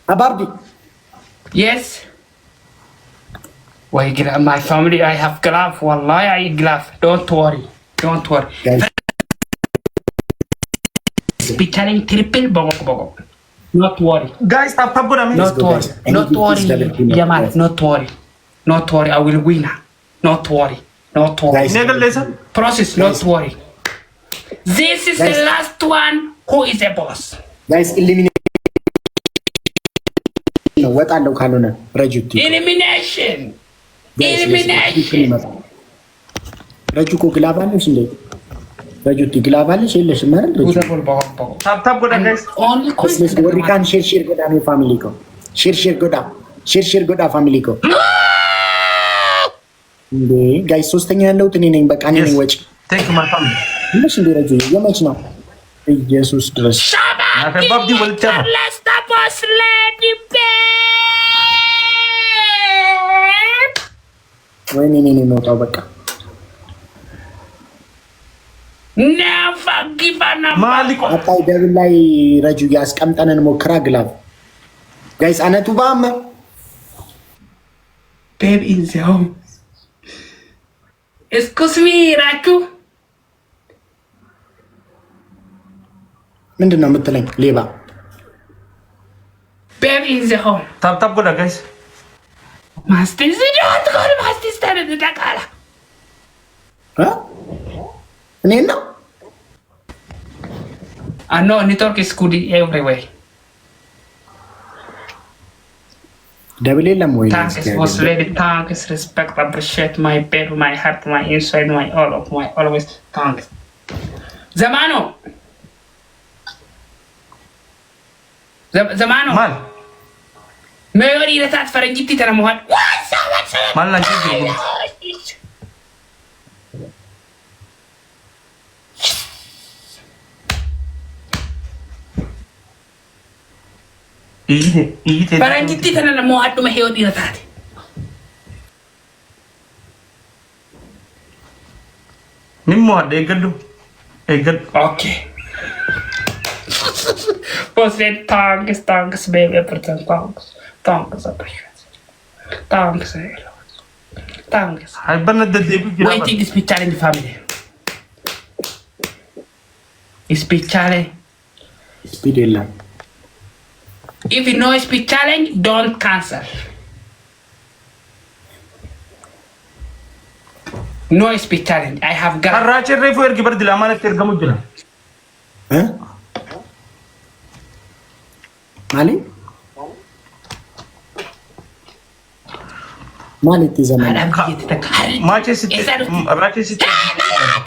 Abba Abdi. Yes. Why my family? I have glove. Wallahi, I glove. Don't worry. Don't worry. Speaking triple bogo. Not worry. Guys, tap good. Not worry. Not worry. Jamal. Not worry. Not worry. I will win. Not worry. Not worry. Process. Not worry. This is the last one. Who is the boss? Guys, eliminate. What are the Elimination. Rajuko glavalis in the Rajuti glavalis in the summer. Tap good, guys. Only we can share good on family. Share good up. Share good up family. Guys, sustain your note in back and which. Thank you, my family. Listen to Raju. You much now. Jesus Christ. Abba Abdi will tell. Let's stop us, lady. When in Motabaka. Never give an Malik. I devil like Raju Gas Kamtan and Mokraglav. Guys, Anatubam. Babe in the home. Excuse me, Raju. Mindana Mutaling, Leva. Babe in the home. Tap good, guys. Master, you don't go to Master Stand in the Dakala. Huh? Nino? I know network is good everywhere. Thanks was lady. Thanks, respect, appreciate my baby, my heart, my inside, my all of my always. Thanks. Zemeno. Zemeno. Man. Mayori retat faranjiti tara muhat. Man lang dito. Ite. Faranjiti tara muhat to mayori retat. Nimmo egadu. Egad. Okay. После thanks, baby, everything, thanks, appreciate. Thanks. I banned the David. Waiting is challenge family. Speed challenge. Speedilla. If you know speed challenge, don't cancel. No speed challenge. I have got. Raches refer giver dilamana tergamujula. Huh? Mali? Mali is a man. Raches it.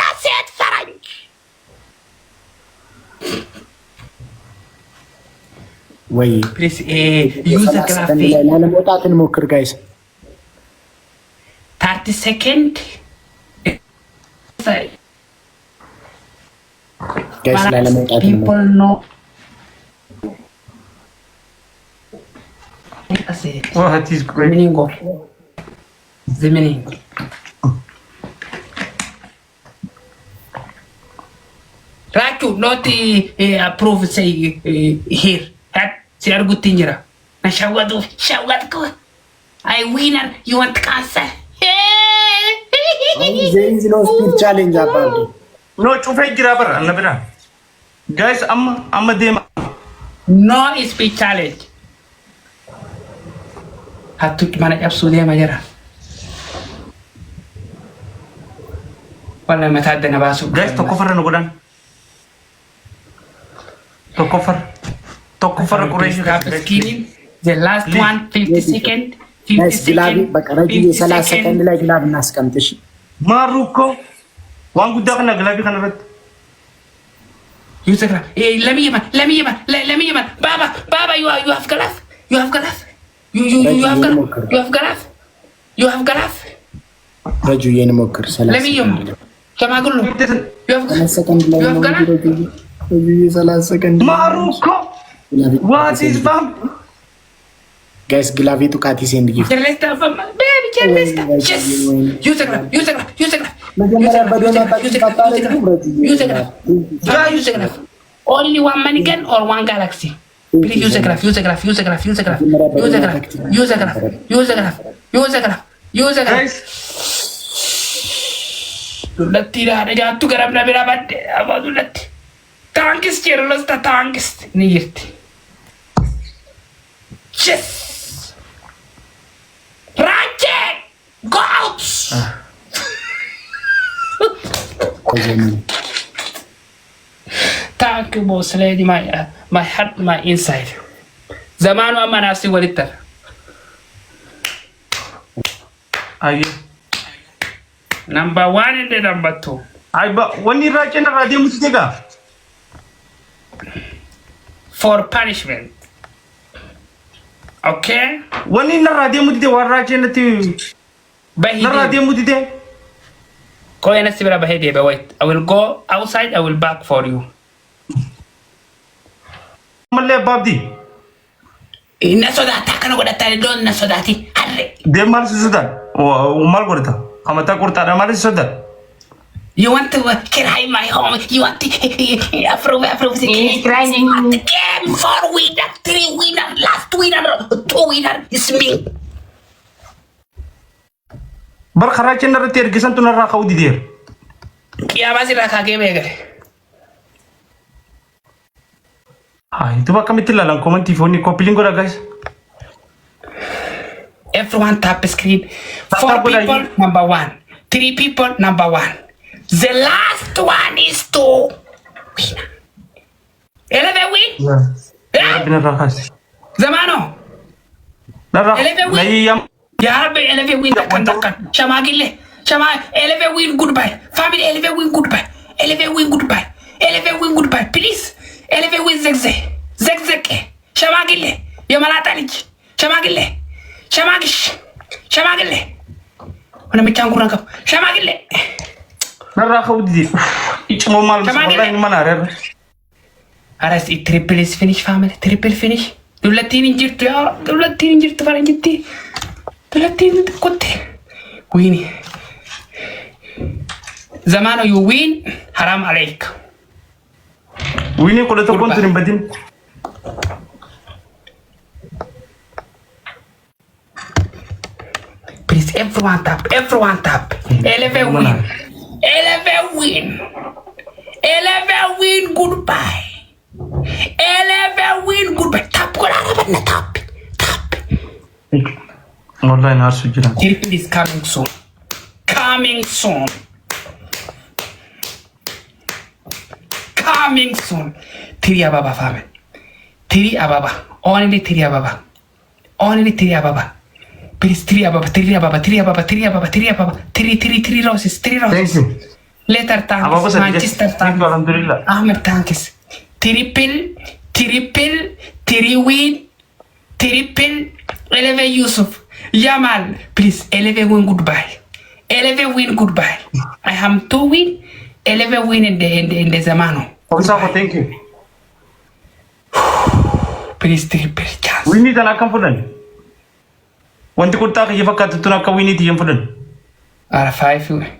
That's it, Farang. Wait. Please, use the graphic. Guys. 30 seconds. People know. Oh, that is great. Zemeno. Raju, not approve say here. That say good thing here. Na shawadu ko. I winner. You want cancer? There is no speed challenge about it. No, chufa jirabar annabira. Guys, I'm a dem. No speed challenge. Hatut mana absolutely majara. Wala matad na baso. Guys, to cover no godan. To cover correction. The last one 50 second. 50 second. Bakaraji 30 second like glove naskamtish. Maruko. Wangu dak na glavi kanarat. You say, let me Baba, you have glove. You have glove. You have glove. You have glove. Raju yen mokr salas. Let me Kamagulu. You have glove. Second You have glove. Raju salas second. Maruko. What is that? Guys, glove to kati send gift. Baby, yes. Use the glove. Use the glove. Use the glove. Use the glove. Only one mannequin or one galaxy. Please use a graph. Use a graph. Use a graph. Use a graph. Use a graph. Use a graph. Use a graph. Use a graph. Use a graph. Guys, Dulatti ada jatuh garam na bira badde. Apa dulatti? Tankis cerlos ta tankis ni jirti. Yes. Raches, go out. Thank you, boss lady. My heart, my inside. Zemeno amma nafsi walitar. aye. Number 1 and the number 2. Ay ba, wani Raches na radio musika. For punishment. Okay? Wani na radio musika war Raches na ti. Bahidi. Na radio musika. Go and see Bahidi, but wait. I will go outside, I will back for you. Malle Abdi. Inna so that takana go that don't na so that harre. De mal sudan. O mal gorta. Amata gorta na mal sudan. You want to cry my home? You want to approve crying? Game 4 winner, 3 winner, last winner, 2 winner is me. Bar Raches na retir gisan tu na rakaw di dir. Kaya ba sila kage Ay, tu ba kami tilalang komenti phone ni copy linggo guys. Everyone tap screen. 4 people, number 1. 3 people, number 1. The last one is 2 winner. 11 win? Yeah. Bina Raches. Zemeno. Na rak. 11 win. Na iyam. Ya Rabbi, 11 win dakan. Shamagile. Shama 11 win goodbye. Family 11 win goodbye. 11 win goodbye. 11 win goodbye. Please. 11 win zegze. Zegzeke. Shamagile. Yamalata liji. Shamagile. Shamagish. Shamagile. Wana michangura kap. Shamagile. Na rakaw di dir. Ich mo mal Shamagile. mana rer. Aras it triple is finish family. Triple finish. Dulatin injirtu ya. Dulatin injirtu farangitti. Dulatin kote. Wini. Zemeno you win. Haram alaik. Wini ko to kon turim badin. Please everyone tap. Everyone tap. 11 win. 11 win. 11 win goodbye. 11 win goodbye. Tap ko na tap. Tap. Online har sujiran. Triple is coming soon. Coming soon. Coming soon. 3 Ababa family. 3 Ababa. Only 3 Ababa. Only 3 Ababa. Please 3 Ababa. 3 Ababa. 3 Ababa. 3 Ababa. 3 Ababa. 3 roses. 3 roses. Thank you. Later thanks. Manchester thanks. Alhamdulillah. Ahmed thanks. Triple. 3 win. Triple. 11 Yusuf. Jamal. Please 11 win goodbye. 11 win goodbye. I am 2 win. 11 win in the Zemeno. Thank you. Please triple chance. We need an account. Wanti ko ta kaya fakat tu nak we need yam fudan. Ara 5 win.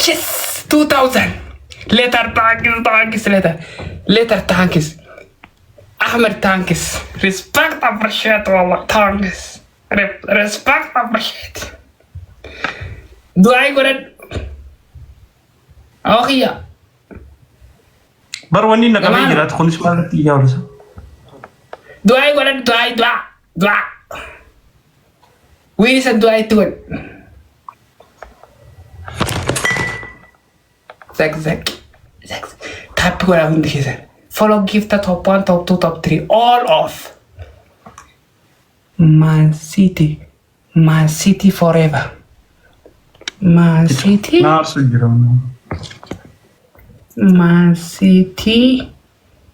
Yes, 2000. Later thanks later. Later thanks. Ahmed thanks. Respect appreciate wallah thanks. Respect appreciate. Do I got it? Oh yeah. Barwani na kami girat kung ismal ti yaw sa. Do I got it? Do I? We said do I do it? Zag. Tap ko lang hindi kasi. Follow gift the top 1, top 2, top 3. All off. Man City forever. Man City. Na sujiran. Man City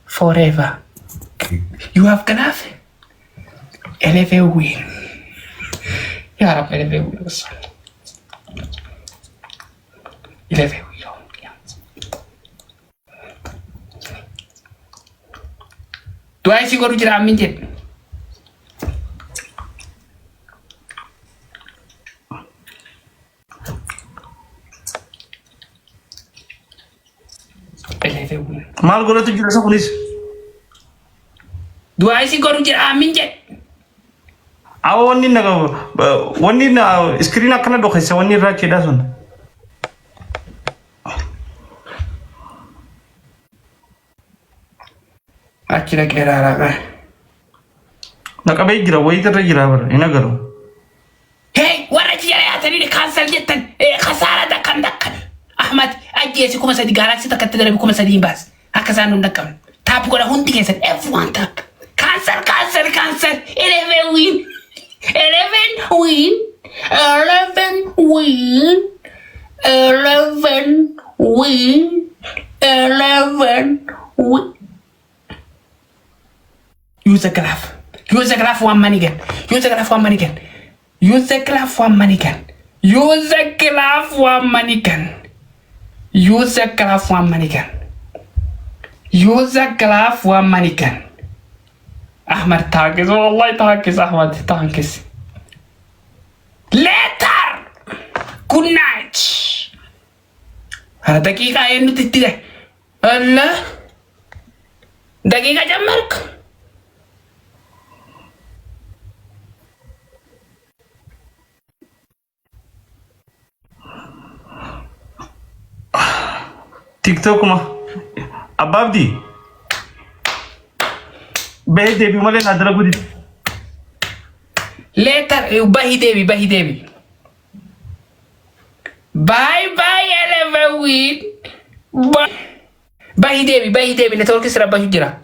forever. You have Gaddafi. 11 win. You have 11 wins. 11 win. Do I see what you are minted? maal godhatu jira isa kunis du'aa isi godhu jira aamin jedhe awa wanni na screen akkana dhokessa wanni irraa cheedhaa sun achi dhaqee raaraa naqabee jira wayitirra jira bara hin agaru hey warra jira yaatanii kaansal jettan khasaara dakkan Ahmad ajjeesi kuma sadi galaxy takkatti darbe kuma sadi baas akka isaan nun dhaqqabne taap godha hundi keessan F1 tap cancel 11 win 11 win 11 win 11 win 11 win use the graph one money again use the graph one money again use the graph one money again use the graph one money again use the graph one money again use the graph one money again Ahmad tankis والله tankis Ahmad tankis later good night هذا دقيقة إنه تتجه الله دقيقة جمرك TikTok ma Abba Abdi bahi debi male nadra gudi later bahi debi bye bye 11 week bahi debi network sira bahi jira